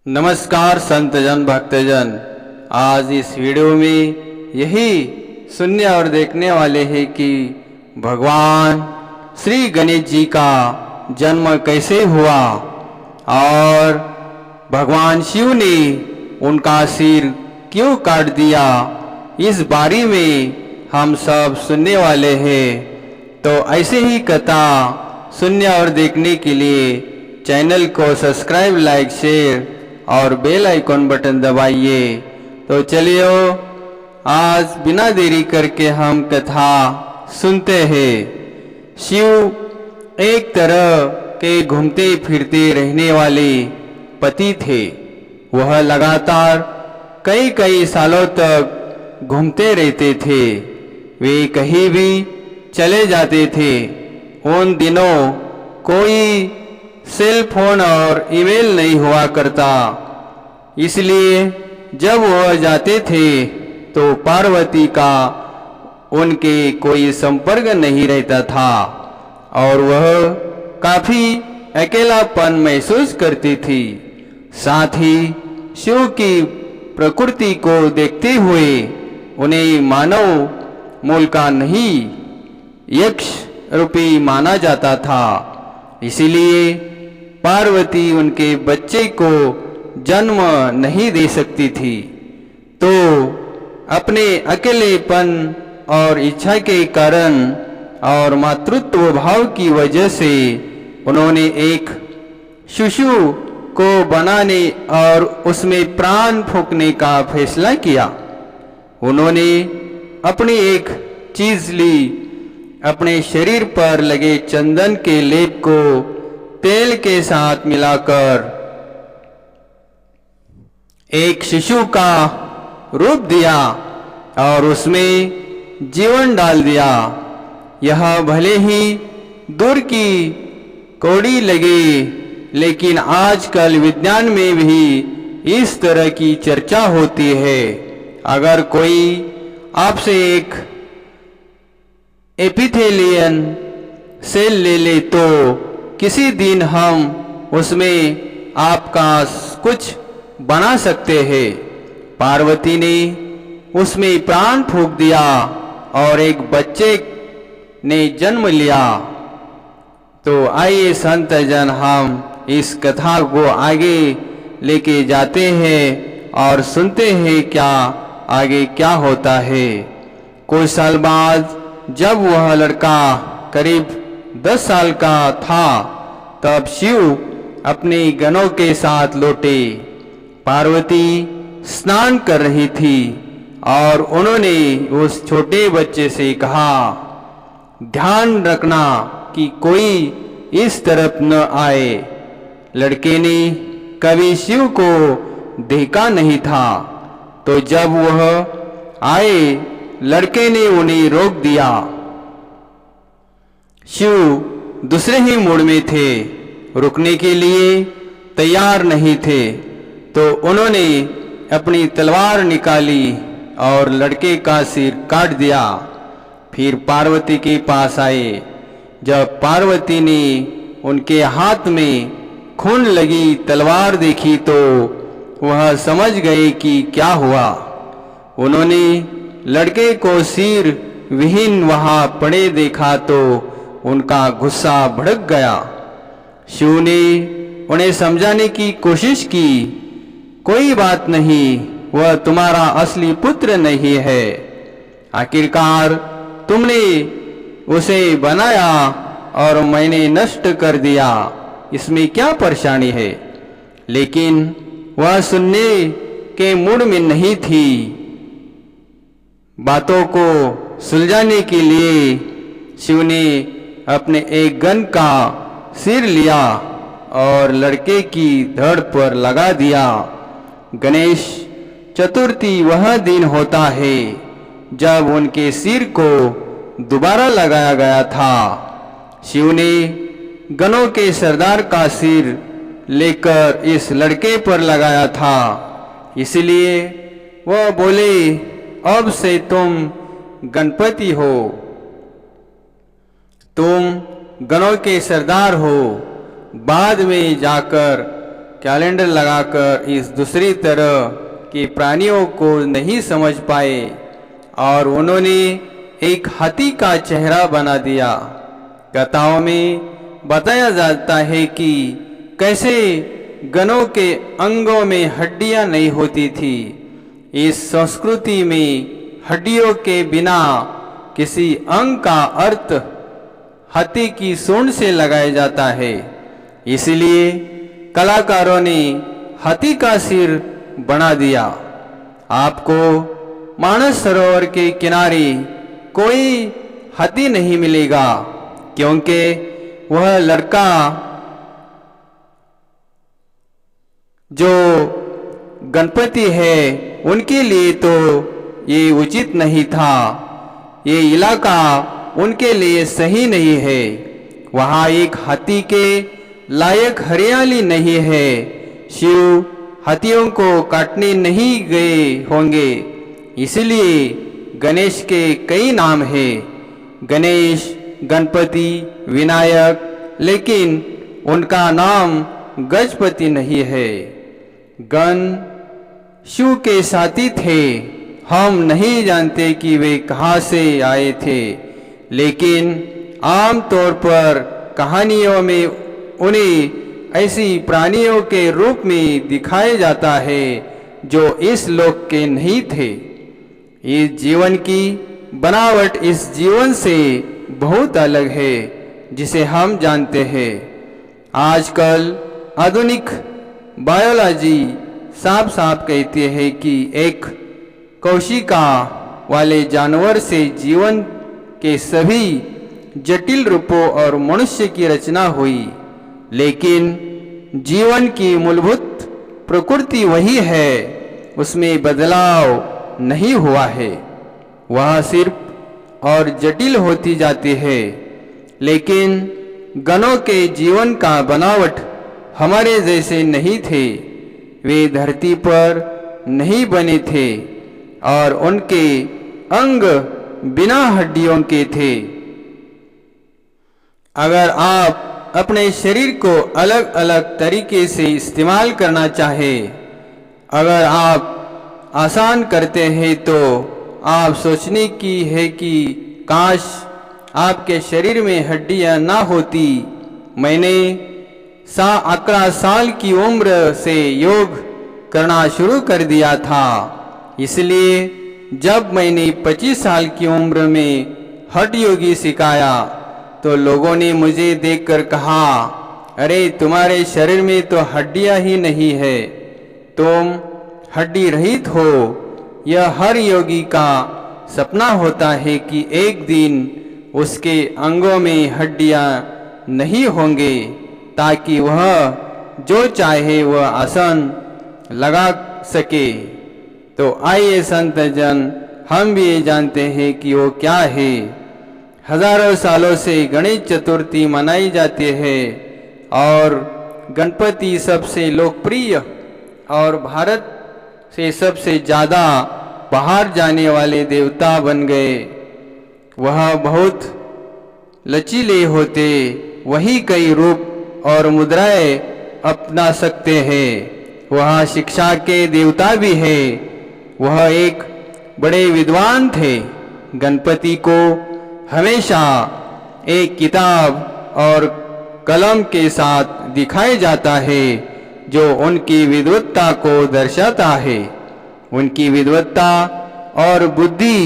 नमस्कार संतजन भक्तजन। आज इस वीडियो में यही सुनने और देखने वाले हैं कि भगवान श्री गणेश जी का जन्म कैसे हुआ और भगवान शिव ने उनका सिर क्यों काट दिया। इस बारे में हम सब सुनने वाले हैं। तो ऐसे ही कथा सुनने और देखने के लिए चैनल को सब्सक्राइब, लाइक, शेयर और बेल आइकॉन बटन दबाइए। तो चलिए आज बिना देरी करके हम कथा सुनते हैं। शिव एक तरह के घूमते फिरते रहने वाले पति थे। वह लगातार कई कई सालों तक घूमते रहते थे। वे कहीं भी चले जाते थे। उन दिनों कोई सेल फोन और ईमेल नहीं हुआ करता, इसलिए जब वह जाते थे तो पार्वती का उनके कोई संपर्क नहीं रहता था और वह काफी अकेलापन महसूस करती थी। साथ ही शिव की प्रकृति को देखते हुए उन्हें मानव मूल का नहीं यक्ष रूपी माना जाता था। इसीलिए पार्वती उनके बच्चे को जन्म नहीं दे सकती थी। तो अपने अकेलेपन और इच्छा के कारण और मातृत्व भाव की वजह से उन्होंने एक शिशु को बनाने और उसमें प्राण फूंकने का फैसला किया। उन्होंने अपनी एक चीज ली, अपने शरीर पर लगे चंदन के लेप को तेल के साथ मिलाकर एक शिशु का रूप दिया और उसमें जीवन डाल दिया। यह भले ही दूर की कौड़ी लगे, लेकिन आजकल विज्ञान में भी इस तरह की चर्चा होती है। अगर कोई आपसे एक एपिथेलियन सेल ले ले तो किसी दिन हम उसमें आपका कुछ बना सकते हैं। पार्वती ने उसमें प्राण फूंक दिया और एक बच्चे ने जन्म लिया। तो आइए संत जन हम इस कथा को आगे लेके जाते हैं और सुनते हैं क्या आगे क्या होता है। कुछ साल बाद जब वह लड़का करीब 10 साल का था तब शिव अपने गणों के साथ लौटे। पार्वती स्नान कर रही थी और उन्होंने उस छोटे बच्चे से कहा, ध्यान रखना कि कोई इस तरफ न आए। लड़के ने कभी शिव को देखा नहीं था, तो जब वह आए लड़के ने उन्हें रोक दिया। शिव दूसरे ही मूड में थे, रुकने के लिए तैयार नहीं थे। तो उन्होंने अपनी तलवार निकाली और लड़के का सिर काट दिया। फिर पार्वती के पास आए। जब पार्वती ने उनके हाथ में खून लगी तलवार देखी तो वह समझ गए कि क्या हुआ। उन्होंने लड़के को सिर विहीन वहां पड़े देखा तो उनका गुस्सा भड़क गया। शिव ने उन्हें समझाने की कोशिश की, कोई बात नहीं, वह तुम्हारा असली पुत्र नहीं है। आखिरकार तुमने उसे बनाया और मैंने नष्ट कर दिया, इसमें क्या परेशानी है। लेकिन वह सुनने के मूड में नहीं थी। बातों को सुलझाने के लिए शिव ने अपने एक गन का सिर लिया और लड़के की धड़ पर लगा दिया। गणेश चतुर्थी वह दिन होता है जब उनके सिर को दोबारा लगाया गया था। शिव ने गणों के सरदार का सिर लेकर इस लड़के पर लगाया था। इसलिए वह बोले, अब से तुम गणपति हो, तुम गणों के सरदार हो। बाद में जाकर कैलेंडर लगाकर इस दूसरी तरह के प्राणियों को नहीं समझ पाए और उन्होंने एक हाथी का चेहरा बना दिया। कथाओं में बताया जाता है कि कैसे गणों के अंगों में हड्डियां नहीं होती थी। इस संस्कृति में हड्डियों के बिना किसी अंग का अर्थ हाथी की सूंड से लगाया जाता है। इसलिए कलाकारों ने हाथी का सिर बना दिया। आपको मानस सरोवर के किनारे कोई हाथी नहीं मिलेगा, क्योंकि वह लड़का जो गणपति है उनके लिए तो ये उचित नहीं था। ये इलाका उनके लिए सही नहीं है। वहाँ एक हाथी के लायक हरियाली नहीं है। शिव हाथियों को काटने नहीं गए होंगे, इसलिए गणेश के कई नाम हैं, गणेश, गणपति, विनायक, लेकिन उनका नाम गजपति नहीं है। गण शिव के साथी थे। हम नहीं जानते कि वे कहाँ से आए थे, लेकिन आम तौर पर कहानियों में उन्हें ऐसी प्राणियों के रूप में दिखाया जाता है जो इस लोक के नहीं थे। इस जीवन की बनावट इस जीवन से बहुत अलग है जिसे हम जानते हैं। आजकल आधुनिक बायोलॉजी साफ साफ कहती है कि एक कोशिका वाले जानवर से जीवन के सभी जटिल रूपों और मनुष्य की रचना हुई, लेकिन जीवन की मूलभूत प्रकृति वही है, उसमें बदलाव नहीं हुआ है। वह सिर्फ और जटिल होती जाती है। लेकिन गणों के जीवन का बनावट हमारे जैसे नहीं थे। वे धरती पर नहीं बने थे और उनके अंग बिना हड्डियों के थे। अगर आप अपने शरीर को अलग अलग तरीके से इस्तेमाल करना चाहे, अगर आप आसान करते हैं तो आप सोचने की है कि काश आपके शरीर में हड्डियां ना होती। मैंने 11 साल की उम्र से योग करना शुरू कर दिया था, इसलिए जब मैंने 25 साल की उम्र में हठ योगी सिखाया तो लोगों ने मुझे देखकर कहा, अरे तुम्हारे शरीर में तो हड्डियां ही नहीं है, तुम हड्डी रहित हो। यह हर योगी का सपना होता है कि एक दिन उसके अंगों में हड्डियां नहीं होंगे, ताकि वह जो चाहे वह आसन लगा सके। तो आइए संत जन, हम भी ये जानते हैं कि वो क्या है। हजारों सालों से गणेश चतुर्थी मनाई जाती है और गणपति सबसे लोकप्रिय और भारत से सबसे ज़्यादा बाहर जाने वाले देवता बन गए। वह बहुत लचीले होते, वही कई रूप और मुद्राएं अपना सकते हैं। वह शिक्षा के देवता भी है। वह एक बड़े विद्वान थे। गणपति को हमेशा एक किताब और कलम के साथ दिखाया जाता है जो उनकी विद्वत्ता को दर्शाता है। उनकी विद्वत्ता और बुद्धि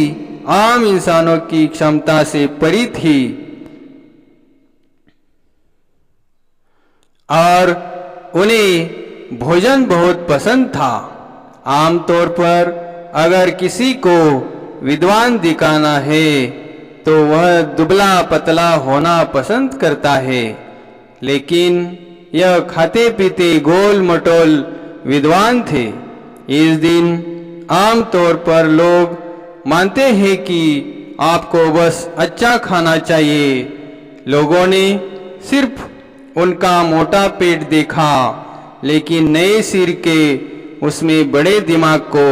आम इंसानों की क्षमता से परे थी और उन्हें भोजन बहुत पसंद था। आमतौर पर अगर किसी को विद्वान दिखाना है तो वह दुबला पतला होना पसंद करता है, लेकिन यह खाते पीते गोल मटोल विद्वान थे। इस दिन आमतौर पर लोग मानते हैं कि आपको बस अच्छा खाना चाहिए। लोगों ने सिर्फ उनका मोटा पेट देखा, लेकिन नए सिर के उसमें बड़े दिमाग को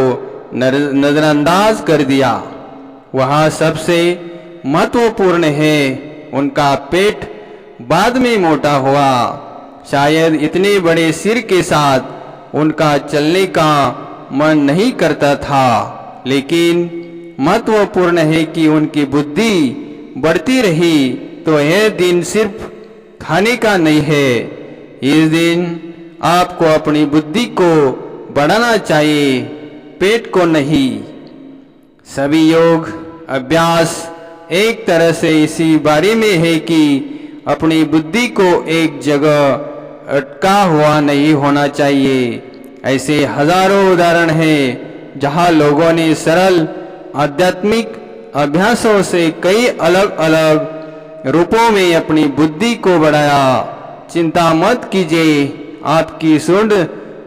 नजरअंदाज कर दिया। वह सबसे महत्वपूर्ण है। उनका पेट बाद में मोटा हुआ। शायद इतने बड़े सिर के साथ उनका चलने का मन नहीं करता था, लेकिन महत्वपूर्ण है कि उनकी बुद्धि बढ़ती रही। तो यह दिन सिर्फ खाने का नहीं है, इस दिन आपको अपनी बुद्धि को बढ़ाना चाहिए, पेट को नहीं। सभी योग अभ्यास एक तरह से इसी बारे में है कि अपनी बुद्धि को एक जगह अटका हुआ नहीं होना चाहिए। ऐसे हजारों उदाहरण हैं जहां लोगों ने सरल आध्यात्मिक अभ्यासों से कई अलग अलग रूपों में अपनी बुद्धि को बढ़ाया। चिंता मत कीजिए, आपकी सूंड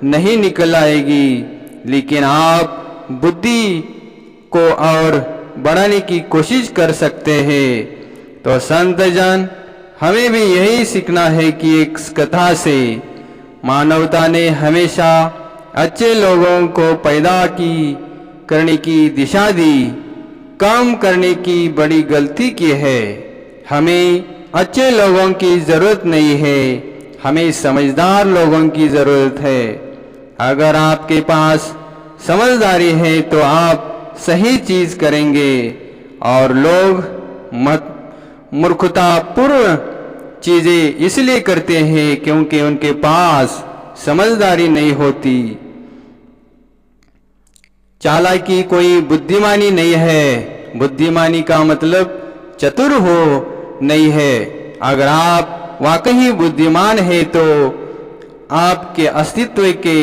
नहीं निकल आएगी, लेकिन आप बुद्धि को और बढ़ाने की कोशिश कर सकते हैं। तो संत जन, हमें भी यही सीखना है कि एक कथा से मानवता ने हमेशा अच्छे लोगों को पैदा करने की दिशा दी, काम करने की बड़ी गलती की है। हमें अच्छे लोगों की जरूरत नहीं है, हमें समझदार लोगों की जरूरत है। अगर आपके पास समझदारी है तो आप सही चीज करेंगे, और लोग मूर्खतापूर्ण चीजें इसलिए करते हैं क्योंकि उनके पास समझदारी नहीं होती। चालाकी कोई बुद्धिमानी नहीं है। बुद्धिमानी का मतलब चतुर हो नहीं है। अगर आप वाकई बुद्धिमान हैं तो आपके अस्तित्व के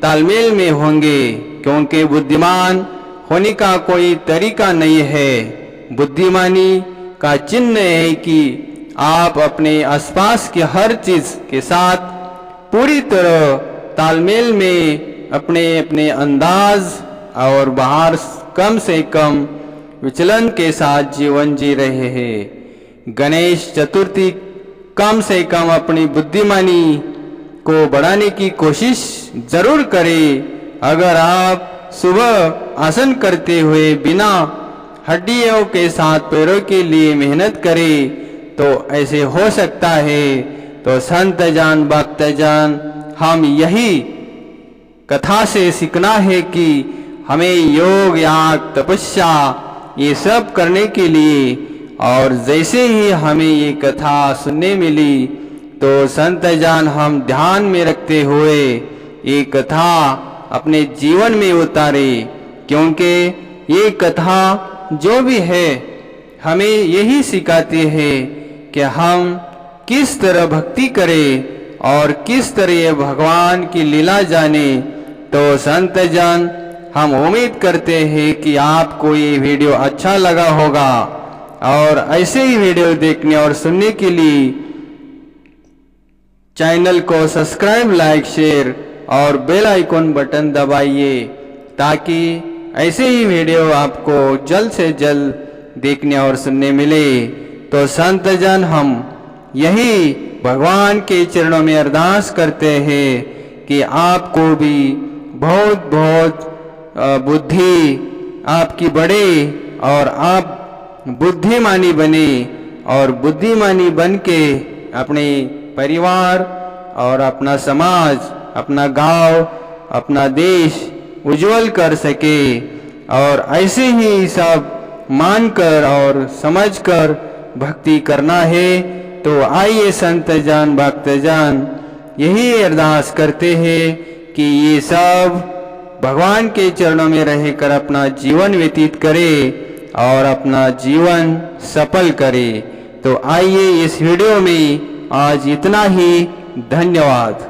तालमेल में होंगे, क्योंकि बुद्धिमान होने का कोई तरीका नहीं है। बुद्धिमानी का चिन्ह है कि आप अपने आसपास के हर चीज के साथ पूरी तरह तालमेल में अपने अपने अंदाज और बाहर कम से कम विचलन के साथ जीवन जी रहे हैं। गणेश चतुर्थी कम से कम अपनी बुद्धिमानी को बढ़ाने की कोशिश जरूर करें। अगर आप सुबह आसन करते हुए बिना हड्डियों के साथ पैरों के लिए मेहनत करें तो ऐसे हो सकता है। तो संत जान भक्त जान, हम यही कथा से सीखना है कि हमें योग याग तपस्या ये सब करने के लिए, और जैसे ही हमें ये कथा सुनने मिली तो संत जान हम ध्यान में रखते हुए ये कथा अपने जीवन में उतारे, क्योंकि ये कथा जो भी है हमें यही सिखाती है कि हम किस तरह भक्ति करें और किस तरह भगवान की लीला जाने। तो संत जन, हम उम्मीद करते हैं कि आपको ये वीडियो अच्छा लगा होगा, और ऐसे ही वीडियो देखने और सुनने के लिए चैनल को सब्सक्राइब, लाइक, शेयर और बेल आइकॉन बटन दबाइए, ताकि ऐसे ही वीडियो आपको जल्द से जल्द देखने और सुनने मिले। तो संत जन, हम यही भगवान के चरणों में अरदास करते हैं कि आपको भी बहुत बहुत बुद्धि आपकी बढ़े और आप बुद्धिमानी बने, और बुद्धिमानी बन के अपने परिवार और अपना समाज, अपना गांव, अपना देश उज्जवल कर सके। और ऐसे ही सब मानकर और समझकर भक्ति करना है। तो आइए संत जान भक्त जान, यही अरदास करते हैं कि ये सब भगवान के चरणों में रहकर अपना जीवन व्यतीत करे और अपना जीवन सफल करे। तो आइए इस वीडियो में आज इतना ही। धन्यवाद।